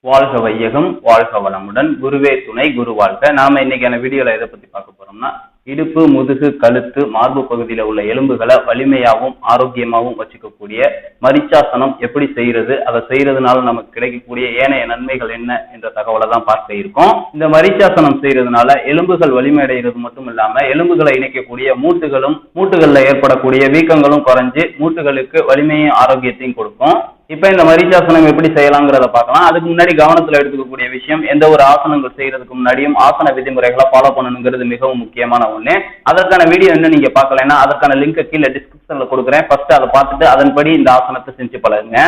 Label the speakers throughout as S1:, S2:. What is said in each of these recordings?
S1: வாழ்க வையகம், வாழ்க வளமுடன், குருவே துணை, குரு வாழ்க. நாம இன்னைக்கான வீடியோல எதை பத்தி பார்க்க போறோம்னா, இடுப்பு, முதுகு, கழுத்து, மார்பு பகுதியில உள்ள எலும்புகளை வலிமையாகவும் ஆரோக்கியமாகவும் வச்சுக்கக்கூடிய மரிச்சாசனம் எப்படி செய்யறது, அதை செய்யறதுனால நமக்கு கிடைக்கக்கூடிய ஏனைய நன்மைகள் என்ன என்ற தகவலை தான் பார்க்க இருக்கோம். இந்த மரிச்சாசனம் செய்யறதுனால எலும்புகள் வலிமை அடைகிறது மட்டும் இல்லாம எலும்புகளை இணைக்கக்கூடிய மூட்டுகள்ல ஏற்படக்கூடிய வீக்கங்களும் குறைஞ்சு மூட்டுகளுக்கு வலிமையும் ஆரோக்கியத்தையும் கொடுக்கும். இப்ப இந்த மரிச்சாசனம் எப்படி செய்யலாங்கிறத பார்க்கலாம். அதுக்கு முன்னாடி கவனத்துல எடுத்துக்கக்கூடிய விஷயம், எந்த ஒரு ஆசனங்கள் செய்யறதுக்கு முன்னாடியும் ஆசன விதிமுறைகளை ஃபாலோ பண்ணணுங்கிறது மிகவும் முக்கியமான ஒண்ணு. அதற்கான வீடியோ என்ன நீங்க பார்க்கலன்னா அதற்கான லிங்க் கீழே டிஸ்கிரிப்ஷன்ல கொடுக்குறேன். ஃபர்ஸ்ட் அதை பார்த்துட்டு அதன்படி இந்த ஆசனத்தை செஞ்சு பழகுங்க.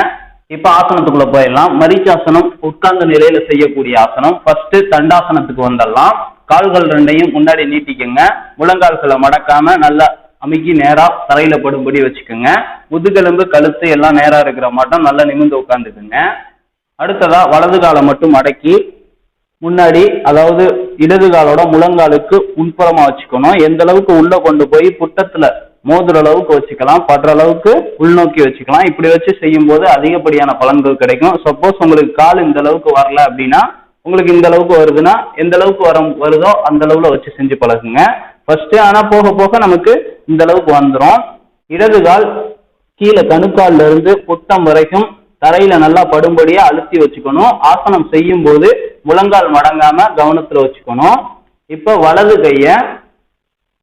S1: இப்ப ஆசனத்துக்குள்ள போயிடலாம். மரிச்சாசனம் உட்கார்ந்த நிலையில செய்யக்கூடிய ஆசனம். ஃபர்ஸ்ட் தண்டாசனத்துக்கு வந்துடலாம். கால்கள் ரெண்டையும் முன்னாடி நீட்டிக்கங்க. முழங்கால்களை மடக்காம நல்லா அமுக்கி நேரா தரையில படும்படி வச்சுக்கோங்க. முதுகெலும்பு, கழுத்து எல்லாம் நேரா இருக்கிற மாட்டம் நல்லா நிமிர்ந்து உட்காந்துக்குங்க. அடுத்ததா வலது காலை மட்டும் மடக்கி முன்னாடி, அதாவது இடது காலோட முழங்காலுக்கு உள்புறமா வச்சுக்கணும். எந்த அளவுக்கு உள்ள கொண்டு போய் புட்டத்துல மோதுற அளவுக்கு வச்சுக்கலாம், படுற அளவுக்கு உள்நோக்கி வச்சுக்கலாம். இப்படி வச்சு செய்யும் போது அதிகப்படியான பலன்கள் கிடைக்கும். சப்போஸ் உங்களுக்கு கால் இந்த அளவுக்கு வரல அப்படின்னா, உங்களுக்கு இந்த அளவுக்கு வருதுன்னா எந்த அளவுக்கு வருதோ அந்த அளவுல வச்சு செஞ்சு பழகுங்க ஃபர்ஸ்ட். ஆனா போக போக நமக்கு இந்த அளவுக்கு வந்துடும். இடது கால் கீழே கணுக்கால்ல இருந்து புட்டம் வரைக்கும் தரையில நல்லா படும்படியா அழுத்தி வச்சுக்கணும். ஆசனம் செய்யும் போது முழங்கால் மடங்காம கவனத்துல வச்சுக்கணும். இப்ப வலது கைய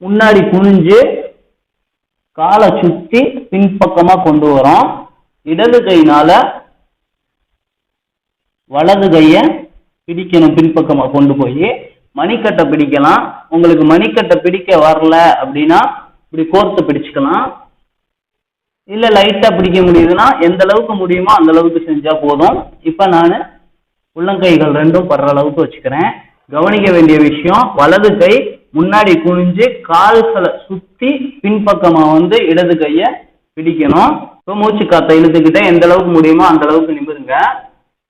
S1: முன்னாடி குனிஞ்சு காலை சுத்தி பின்பக்கமா கொண்டு வரோம். இடது கையினால வலது கைய பிடிக்கணும், பின்பக்கமா கொண்டு போய் மணிக்கட்டை பிடிக்கலாம். உங்களுக்கு மணிக்கட்டை பிடிக்க வரல அப்படின்னா இப்படி கோர்த்து பிடிச்சுக்கலாம். இல்ல லைட்டா பிடிக்க முடியுதுன்னா எந்த அளவுக்கு முடியுமோ அந்த அளவுக்கு செஞ்சா போதும். இப்ப நான் உள்ளங்கைகள் ரெண்டும் படுற அளவுக்கு வச்சுக்கிறேன். கவனிக்க வேண்டிய விஷயம், வலது கை முன்னாடி குனிஞ்சு கால்களை சுத்தி பின்பக்கமா இடது கைய பிடிக்கணும். இப்போ மூச்சு காற்றை இழுத்துக்கிட்டே எந்த அளவுக்கு முடியுமோ அந்த அளவுக்கு நிமிருங்க.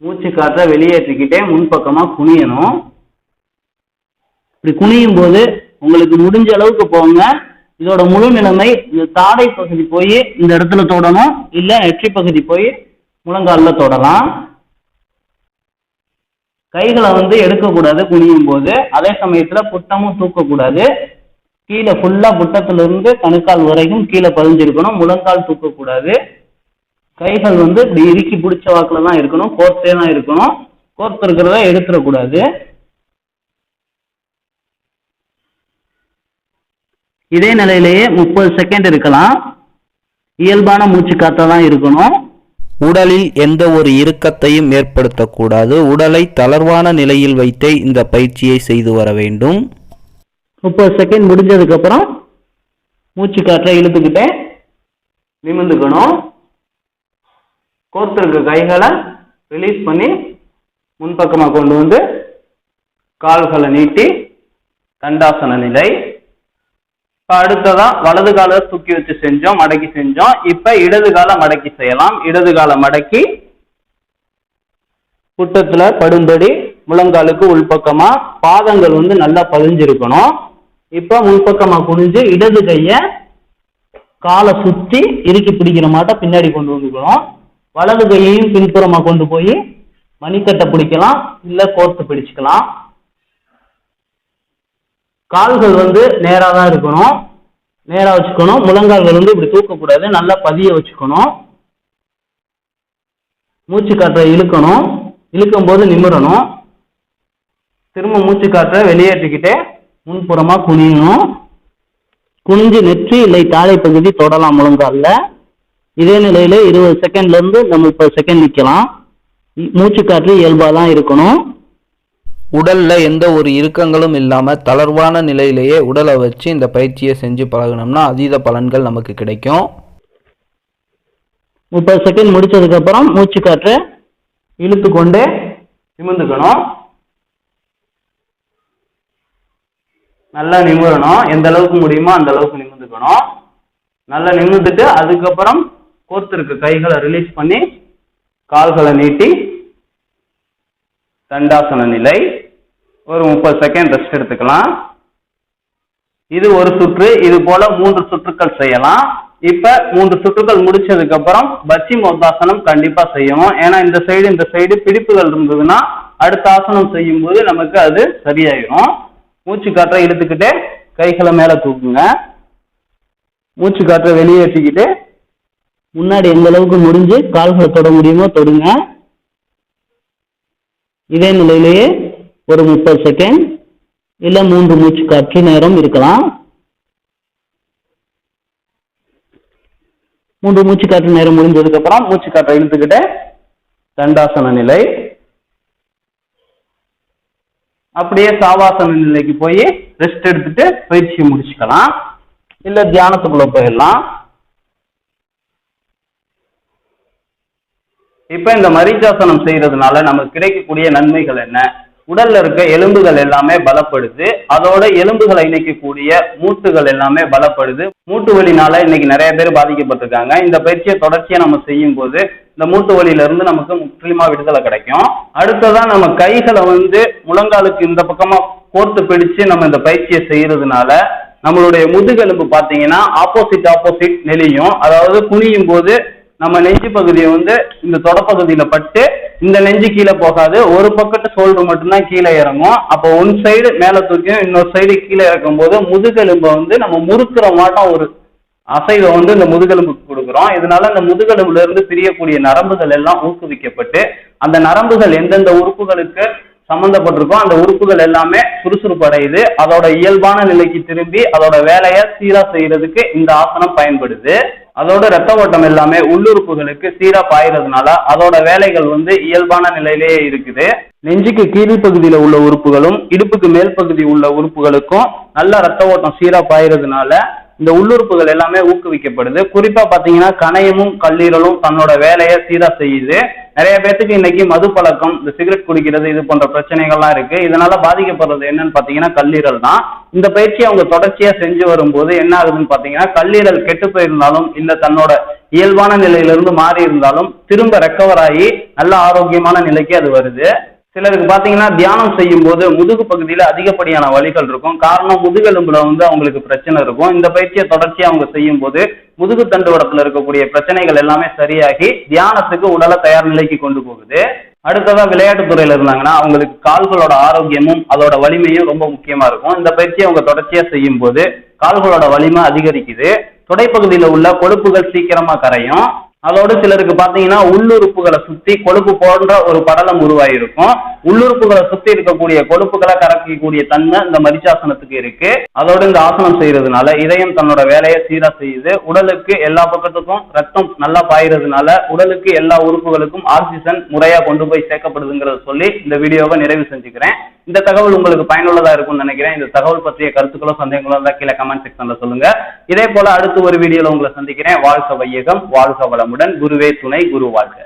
S1: மூச்சு காற்றை வெளியேற்றிக்கிட்டே முன்பக்கமா குனியணும். இப்படி குனியும் போது உங்களுக்கு முடிஞ்ச அளவுக்கு போங்க. இதோட முழு நிலைமை, இந்த தாடை பகுதி போய் இந்த இடத்துல தொடணும், இல்ல நெற்றி பகுதி போய் முழங்கால தொடலாம். கைகளை எடுக்கக்கூடாது குனியும் போது. அதே சமயத்துல புட்டமும் தூக்கக்கூடாது. கீழே ஃபுல்லா புட்டத்துல இருந்து கணுக்கால் வரைக்கும் கீழே பதிஞ்சிருக்கணும். முழங்கால் தூக்கக்கூடாது. கைகள் இப்படி இறுக்கி பிடிச்ச வாக்குல தான் இருக்கணும், கோர்த்தே தான் இருக்கணும். கோர்த்து இருக்கிறத எடுத்துடக்கூடாது. இதே நிலையிலேயே 30 செகண்ட் இருக்கலாம். இயல்பான மூச்சு காத்தா தான் இருக்கணும்.
S2: உடலில் எந்த ஒரு இறுக்கத்தையும் ஏற்படுத்தக்கூடாது. உடலை தளர்வான நிலையில் வைத்தே இந்த பயிற்சியை செய்து வர வேண்டும்.
S1: 30 செகண்ட் முடிஞ்சதுக்கு அப்புறம் மூச்சு காற்றை இழுத்துக்கிட்டே நிமிர்ந்துக்கணும். கோர்த்திருக்க கைகளை ரிலீஸ் பண்ணி முன்பக்கமா கொண்டு கால்களை நீட்டி தண்டாசன நிலை. அடுத்ததா வலது காலை தூக்கி வச்சு செஞ்சோம், மடக்கி செஞ்சோம். இப்ப இடது காலை மடக்கி செய்யலாம். இடது காலை மடக்கி புட்டத்துல படும்படி முழங்காலுக்கு உள்பக்கமா பாதங்கள் நல்லா பதிஞ்சிருக்கணும். இப்ப முன்பக்கமா குனிஞ்சு இடது கைய காலை சுத்தி இறுக்கி பிடிக்கிற மாட்ட பின்னாடி கொண்டு வந்துக்கணும். வலது கையையும் பின்புறமா கொண்டு போய் மணிக்கட்டை பிடிக்கலாம், இல்ல கோர்த்து பிடிச்சுக்கலாம். கால்கள் நேரா தான் இருக்கணும், நேரா வச்சுக்கணும். முழங்கால்கள் இப்படி தூக்கக்கூடாது, நல்லா பதிய வச்சுக்கணும். மூச்சு காற்றை இழுக்கணும், இழுக்கும் போது நிமிரணும். திரும்ப மூச்சு காற்றை வெளியேற்றிக்கிட்டே முன்புறமா குனியணும். குனிஞ்சு நெற்றி இல்லை தாழை பகுதி தொடலாம் முழங்கால்ல. இதே நிலையில 20 செகண்ட்ல இருந்து 30 செகண்ட் நிக்கலாம். மூச்சு காற்று இயல்பா தான் இருக்கணும்.
S2: உடல்ல எந்த ஒரு இறுக்கங்களும் இல்லாம தளர்வான நிலையிலேயே உடலை வச்சு இந்த பயிற்சியை செஞ்சு பழகணும்னா அதீத பலன்கள் நமக்கு கிடைக்கும்.
S1: 30 செகண்ட் முடிச்சதுக்கு அப்புறம் மூச்சு காற்றை இழுத்து கொண்டே நிமிர்ந்துக்கணும். நல்லா நிமிரணும். எந்த அளவுக்கு முடியுமோ அந்த அளவுக்கு நிமிர்ந்துக்கணும். நல்லா நிமிர்ந்துட்டு அதுக்கப்புறம் கோர்த்திருக்க கைகளை ரிலீஸ் பண்ணி கால்களை நீட்டி தண்டாசன நிலை. ஒரு 30 செகண்ட் ரெஸ்ட் எடுத்துக்கலாம். இது ஒரு சுற்று. இது போல 3 சுற்றுக்கள் செய்யலாம். இப்ப 3 சுற்றுகள் முடிச்சதுக்கு அப்புறம் பச்சிமோத்தாசனம் கண்டிப்பா செய்யணும். ஏன்னா இந்த சைடு பிடிப்புகள் இருந்ததுன்னா அடுத்த ஆசனம் செய்யும் போது நமக்கு அது சரியாயிடும். மூச்சு காற்றை இழுத்துக்கிட்டு கைகளை மேல தூக்குங்க. மூச்சு காற்றை வெளியேற்றிக்கிட்டு முன்னாடி எந்த அளவுக்கு முடிஞ்சு கால்களை தொட முடியுமோ தொடுங்க. இதே நிலையிலேயே ஒரு 30 செகண்ட் இல்ல 3 மூச்சு காற்று நேரம் இருக்கலாம். 3 மூச்சு காற்று நேரம் முடிஞ்சதுக்கு அப்புறம் மூச்சு காற்றை இழுத்துக்கிட்டு தண்டாசன நிலை, அப்படியே சாவாசன நிலைக்கு போய் ரெஸ்ட் எடுத்துட்டு பயிற்சியை முடிச்சுக்கலாம். இல்ல தியானத்துக்குள்ள போயிடலாம். இப்ப இந்த மரீச்சாசனம் செய்யறதுனால நமக்கு கிடைக்கக்கூடிய நன்மைகள் என்ன? உடல்ல இருக்க எலும்புகள் எல்லாமே பலப்படுது. அதோட எலும்புகளை இணைக்கக்கூடிய மூட்டுகள் எல்லாமே பலப்படுது. மூட்டு வலினால இன்னைக்கு நிறைய பேர் பாதிக்கப்பட்டிருக்காங்க. இந்த பயிற்சியை தொடர்ச்சியா நம்ம செய்யும் போது இந்த மூட்டு வலியில இருந்து நமக்கு முற்றிலுமா விடுதலை கிடைக்கும். அடுத்ததான் நம்ம கைகளை முழங்காலுக்கு இந்த பக்கமா கோர்த்து பிடிச்சு நம்ம இந்த பயிற்சியை செய்யறதுனால நம்மளுடைய முதுகெலும்பு பாத்தீங்கன்னா ஆப்போசிட் நெளியும். அதாவது குனியும் போது நம்ம நெஞ்சு பகுதியை இந்த தொடப்பகுதியில பட்டு இந்த நெஞ்சு கீழே போகாது. ஒரு பக்கத்து ஷோல்டர் மட்டும்தான் கீழே இறங்கும். அப்போ ஒன் சைடு மேல தூக்கியும் இன்னொரு சைடு கீழே இறக்கும் போது முதுகெலும்பை நம்ம முறுக்குற மாட்டோம் ஒரு அசைவை இந்த முதுகெலும்புக்கு கொடுக்குறோம். இதனால இந்த முதுகெலும்புல இருந்து பிரியக்கூடிய நரம்புகள் எல்லாம் ஊக்குவிக்கப்பட்டு அந்த நரம்புகள் எந்தெந்த உறுப்புகளுக்கு சம்பந்தப்பட்டிருக்கோம் அந்த உறுப்புகள் எல்லாமே சுறுசுறுப்பு அடையுது. அதோட இயல்பான நிலைக்கு திரும்பி அதோட வேலையை சீரா செய்யறதுக்கு இந்த ஆசனம் பயன்படுது. அதோட ரத்த ஓட்டம் எல்லாமே உள்ளுறுப்புகளுக்கு சீரா பாயிறதுனால அதோட வேலைகள் இயல்பான நிலையிலேயே இருக்குது. நெஞ்சுக்கு கீழ்ப்பகுதியில உள்ள உறுப்புகளும் இடுப்புக்கு மேல் பகுதி உள்ள உறுப்புகளுக்கும் நல்ல ரத்த ஓட்டம் சீரா பாயிறதுனால இந்த உள்ளுறுப்புகள் எல்லாமே ஊக்குவிக்கப்படுது. குறிப்பா பாத்தீங்கன்னா கணையமும் கல்லீரலும் தன்னோட வேலையை சீரா செய்யுது. நிறைய பேருக்கு இன்னைக்கு மது பழக்கம், இந்த சிகரெட் குடிக்கிறது, இது போன்ற பிரச்சனைகள்லாம் இருக்கு. இதனால பாதிக்கப்படுறது என்னன்னு பாத்தீங்கன்னா கல்லீரல் தான். இந்த பயிற்சியை அவங்க தொடர்ச்சியா செஞ்சு வரும்போது என்ன ஆகுதுன்னு பாத்தீங்கன்னா கல்லீரல் கெட்டு போயிருந்தாலும் இல்ல தன்னோட இயல்பான நிலையிலிருந்து மாறி இருந்தாலும் திரும்ப ரெக்கவர் ஆகி நல்ல ஆரோக்கியமான நிலைக்கு அது வருது. சிலருக்கு பாத்தீங்கன்னா தியானம் செய்யும் போது முதுகு பகுதியில அதிகப்படியான வலிகள் இருக்கும். காரணம் முதுகெலும்புல அவங்களுக்கு பிரச்சனை இருக்கும். இந்த பயிற்சியை தொடர்ச்சியா அவங்க செய்யும் போது முதுகு தண்டுவடத்துல இருக்கக்கூடிய பிரச்சனைகள் எல்லாமே சரியாகி தியானத்துக்கு உடலை தயார் நிலைக்கு கொண்டு போகுது. அடுத்ததா விளையாட்டு துறையில இருந்தாங்கன்னா அவங்களுக்கு கால்களோட ஆரோக்கியமும் அதோட வலிமையும் ரொம்ப முக்கியமா இருக்கும். இந்த பயிற்சியை அவங்க தொடர்ச்சியா செய்யும் போது கால்களோட வலிமை அதிகரிக்குது. தொடைப்பகுதியில உள்ள கொழுப்புகள் சீக்கிரமா கரையும். அதோடு சிலருக்கு பாத்தீங்கன்னா உள்ளுறுப்புகளை சுத்தி கொழுப்பு போன்ற ஒரு படலம் உருவாயிருக்கும். உள்ளுறுப்புகளை சுத்தி இருக்கக்கூடிய கொழுப்புகளை கரைக்கக்கூடிய தன்மை இந்த மரிச்சாசனத்துக்கு இருக்கு. அதோடு இந்த ஆசனம் செய்யறதுனால இதயம் தன்னோட வேலையை சீரா செய்யுது. உடலுக்கு எல்லா பக்கத்துக்கும் ரத்தம் நல்லா பாயிறதுனால உடலுக்கு எல்லா உறுப்புகளுக்கும் ஆக்சிஜன் முறையா கொண்டு போய் சேர்க்கப்படுதுங்கிறத சொல்லி இந்த வீடியோவை நிறைவு செஞ்சுக்கிறேன். இந்த தகவல் உங்களுக்கு பயனுள்ளதா இருக்கும்னு நினைக்கிறேன். இந்த தகவல் பற்றிய கருத்துக்களோ சந்தேகங்களோ இருந்தால் கீழே கமெண்ட் செக்ஷன்ல சொல்லுங்க. இதே போல அடுத்த ஒரு வீடியோல உங்களை சந்திக்கிறேன். வாழ்க வையகம், வாழ்க வளமுடன். குருவே துணை, குரு வாழ்க.